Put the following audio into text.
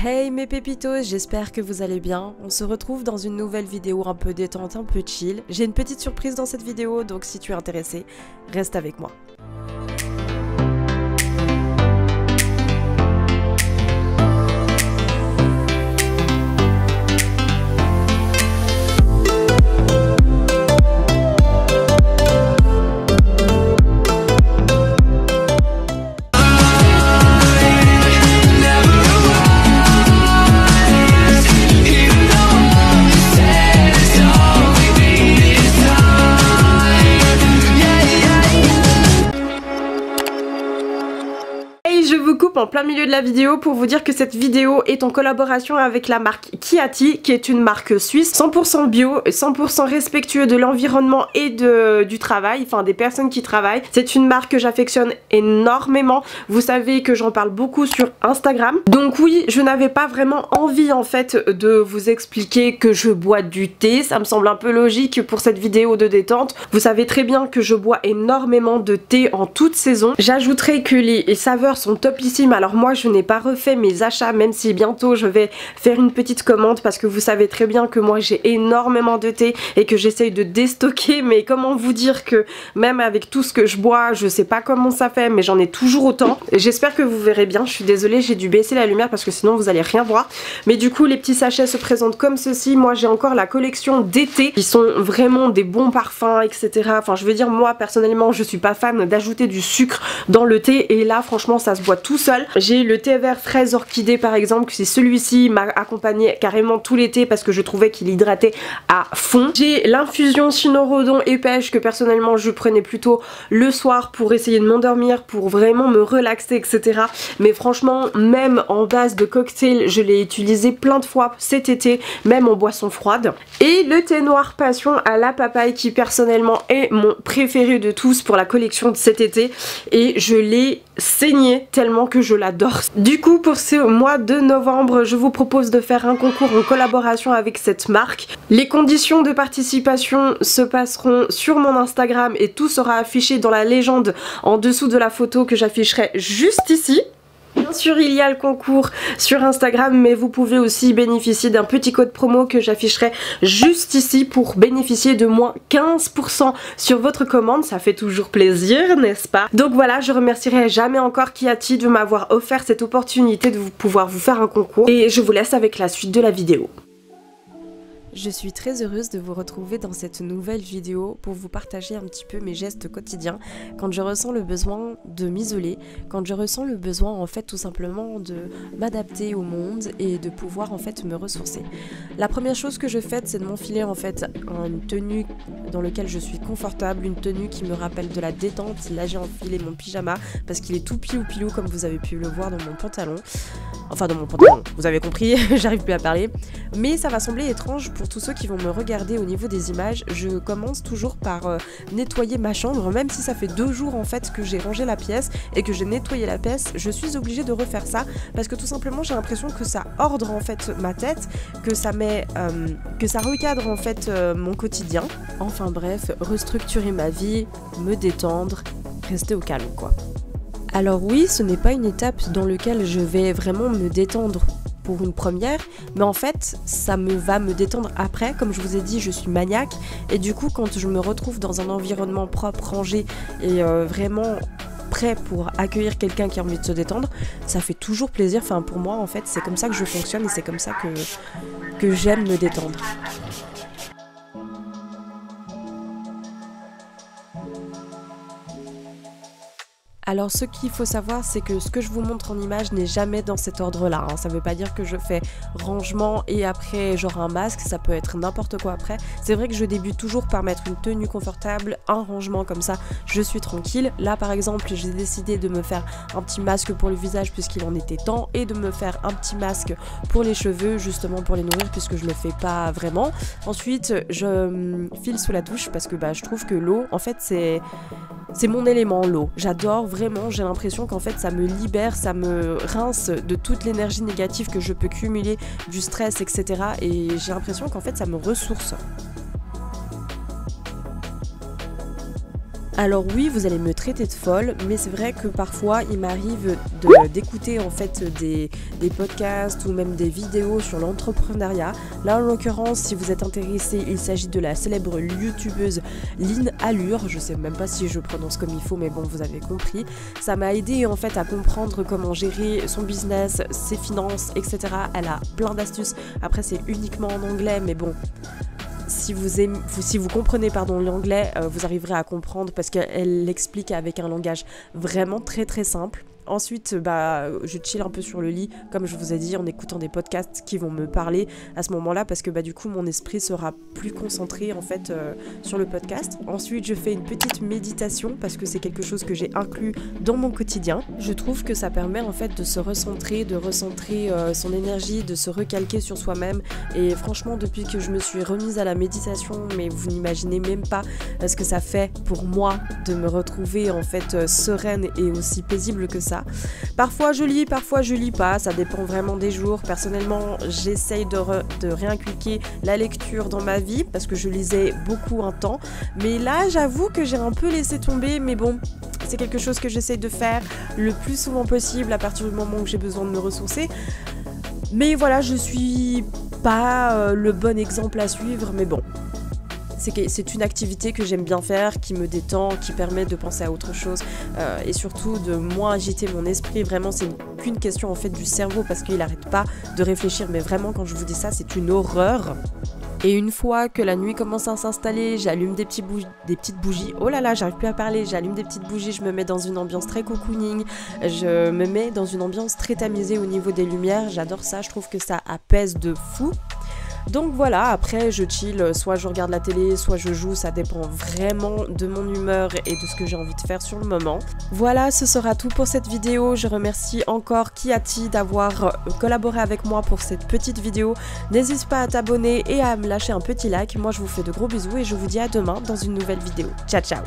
Hey mes pépitos, j'espère que vous allez bien. On se retrouve dans une nouvelle vidéo un peu détente, un peu chill. J'ai une petite surprise dans cette vidéo, donc si tu es intéressé, reste avec moi. En plein milieu de la vidéo pour vous dire que cette vidéo est en collaboration avec la marque Kiati, qui est une marque suisse 100% bio, 100% respectueux de l'environnement et du travail, enfin des personnes qui travaillent. C'est une marque que j'affectionne énormément. Vous savez que j'en parle beaucoup sur Instagram. Donc oui, je n'avais pas vraiment envie en fait de vous expliquer que je bois du thé. Ça me semble un peu logique pour cette vidéo de détente. Vous savez très bien que je bois énormément de thé en toute saison. J'ajouterai que les saveurs sont topissimes. Alors moi je n'ai pas refait mes achats, même si bientôt je vais faire une petite commande, parce que vous savez très bien que moi j'ai énormément de thé et que j'essaye de déstocker. Mais comment vous dire que même avec tout ce que je bois, je sais pas comment ça fait, mais j'en ai toujours autant. J'espère que vous verrez bien. Je suis désolée, j'ai dû baisser la lumière parce que sinon vous allez rien voir. Mais du coup les petits sachets se présentent comme ceci. Moi j'ai encore la collection d'été qui sont vraiment des bons parfums, etc. Enfin je veux dire, moi personnellement je suis pas fan d'ajouter du sucre dans le thé, et là franchement ça se boit tout seul. J'ai le thé vert fraise orchidée par exemple, c'est celui-ci m'a accompagné carrément tout l'été parce que je trouvais qu'il hydratait à fond. J'ai l'infusion cynorhodon et pêche que personnellement je prenais plutôt le soir pour essayer de m'endormir, pour vraiment me relaxer, etc. Mais franchement même en base de cocktail je l'ai utilisé plein de fois cet été, même en boisson froide. Et le thé noir passion à la papaye qui personnellement est mon préféré de tous pour la collection de cet été, et je l'ai saigné tellement que je l'adore. Du coup pour ce mois de novembre je vous propose de faire un concours en collaboration avec cette marque. Les conditions de participation se passeront sur mon Instagram et tout sera affiché dans la légende en dessous de la photo que j'afficherai juste ici. Bien sûr il y a le concours sur Instagram, mais vous pouvez aussi bénéficier d'un petit code promo que j'afficherai juste ici pour bénéficier de moins 15% sur votre commande. Ça fait toujours plaisir, n'est-ce pas? Donc voilà, je remercierai jamais encore Kiati de m'avoir offert cette opportunité de pouvoir vous faire un concours, et je vous laisse avec la suite de la vidéo. Je suis très heureuse de vous retrouver dans cette nouvelle vidéo pour vous partager un petit peu mes gestes quotidiens quand je ressens le besoin de m'isoler, quand je ressens le besoin en fait tout simplement de m'adapter au monde et de pouvoir en fait me ressourcer. La première chose que je fais, c'est de m'enfiler en fait une tenue dans laquelle je suis confortable, une tenue qui me rappelle de la détente. Là j'ai enfilé mon pyjama parce qu'il est tout pilou comme vous avez pu le voir dans mon pantalon. Enfin dans mon pantalon, vous avez compris, j'arrive plus à parler. Mais ça va sembler étrange pour tous ceux qui vont me regarder au niveau des images. Je commence toujours par nettoyer ma chambre, même si ça fait 2 jours en fait que j'ai rangé la pièce et que j'ai nettoyé la pièce. Je suis obligée de refaire ça parce que tout simplement j'ai l'impression que ça ordre en fait ma tête, que ça met, que ça recadre en fait mon quotidien. Enfin bref, restructurer ma vie, me détendre, rester au calme quoi. Alors oui, ce n'est pas une étape dans laquelle je vais vraiment me détendre pour une première, mais en fait ça va me détendre après. Comme je vous ai dit, je suis maniaque, et du coup quand je me retrouve dans un environnement propre, rangé et vraiment prêt pour accueillir quelqu'un qui a envie de se détendre, ça fait toujours plaisir. Enfin pour moi en fait c'est comme ça que je fonctionne et c'est comme ça que j'aime me détendre. Alors ce qu'il faut savoir, c'est que ce que je vous montre en image n'est jamais dans cet ordre-là, hein. Ça veut pas dire que je fais rangement et après genre un masque, ça peut être n'importe quoi après. C'est vrai que je débute toujours par mettre une tenue confortable, un rangement, comme ça je suis tranquille. Là par exemple j'ai décidé de me faire un petit masque pour le visage puisqu'il en était temps, et de me faire un petit masque pour les cheveux justement pour les nourrir puisque je le fais pas vraiment. Ensuite je file sous la douche parce que je trouve que l'eau en fait c'est mon élément, l'eau. J'adore vraiment, j'ai l'impression qu'en fait ça me libère, ça me rince de toute l'énergie négative que je peux cumuler, du stress, etc. Et j'ai l'impression qu'en fait ça me ressource. Alors oui, vous allez me traiter de folle, mais c'est vrai que parfois il m'arrive d'écouter en fait des podcasts ou même des vidéos sur l'entrepreneuriat. Là en l'occurrence, si vous êtes intéressé, il s'agit de la célèbre youtubeuse Lynn Allure. Je sais même pas si je prononce comme il faut, mais bon, vous avez compris. Ça m'a aidé en fait à comprendre comment gérer son business, ses finances, etc. Elle a plein d'astuces. Après c'est uniquement en anglais, mais bon... Si vous comprenez l'anglais, vous arriverez à comprendre parce qu'elle l'explique avec un langage vraiment très très simple. Ensuite, je chill un peu sur le lit, comme je vous ai dit, en écoutant des podcasts qui vont me parler à ce moment-là, parce que du coup, mon esprit sera plus concentré en fait sur le podcast. Ensuite, je fais une petite méditation, parce que c'est quelque chose que j'ai inclus dans mon quotidien. Je trouve que ça permet en fait de se recentrer, son énergie, de se recalquer sur soi-même. Et franchement, depuis que je me suis remise à la méditation, mais vous n'imaginez même pas ce que ça fait pour moi de me retrouver en fait sereine et aussi paisible que ça. Parfois je lis pas, ça dépend vraiment des jours. Personnellement, j'essaye de réinculquer la lecture dans ma vie parce que je lisais beaucoup un temps, mais là j'avoue que j'ai un peu laissé tomber, mais bon, c'est quelque chose que j'essaye de faire le plus souvent possible à partir du moment où j'ai besoin de me ressourcer. Mais voilà, je suis pas le bon exemple à suivre, mais bon. C'est une activité que j'aime bien faire, qui me détend, qui permet de penser à autre chose et surtout de moins agiter mon esprit. Vraiment, c'est qu'une question en fait du cerveau parce qu'il n'arrête pas de réfléchir. Mais vraiment, quand je vous dis ça, c'est une horreur. Et une fois que la nuit commence à s'installer, j'allume des petites bougies. Oh là là, j'arrive plus à parler. J'allume des petites bougies, je me mets dans une ambiance très cocooning. Je me mets dans une ambiance très tamisée au niveau des lumières. J'adore ça, je trouve que ça apaise de fou. Donc voilà, après je chill, soit je regarde la télé, soit je joue, ça dépend vraiment de mon humeur et de ce que j'ai envie de faire sur le moment. Voilà, ce sera tout pour cette vidéo. Je remercie encore Kiati d'avoir collaboré avec moi pour cette petite vidéo. N'hésite pas à t'abonner et à me lâcher un petit like. Moi je vous fais de gros bisous et je vous dis à demain dans une nouvelle vidéo. Ciao ciao.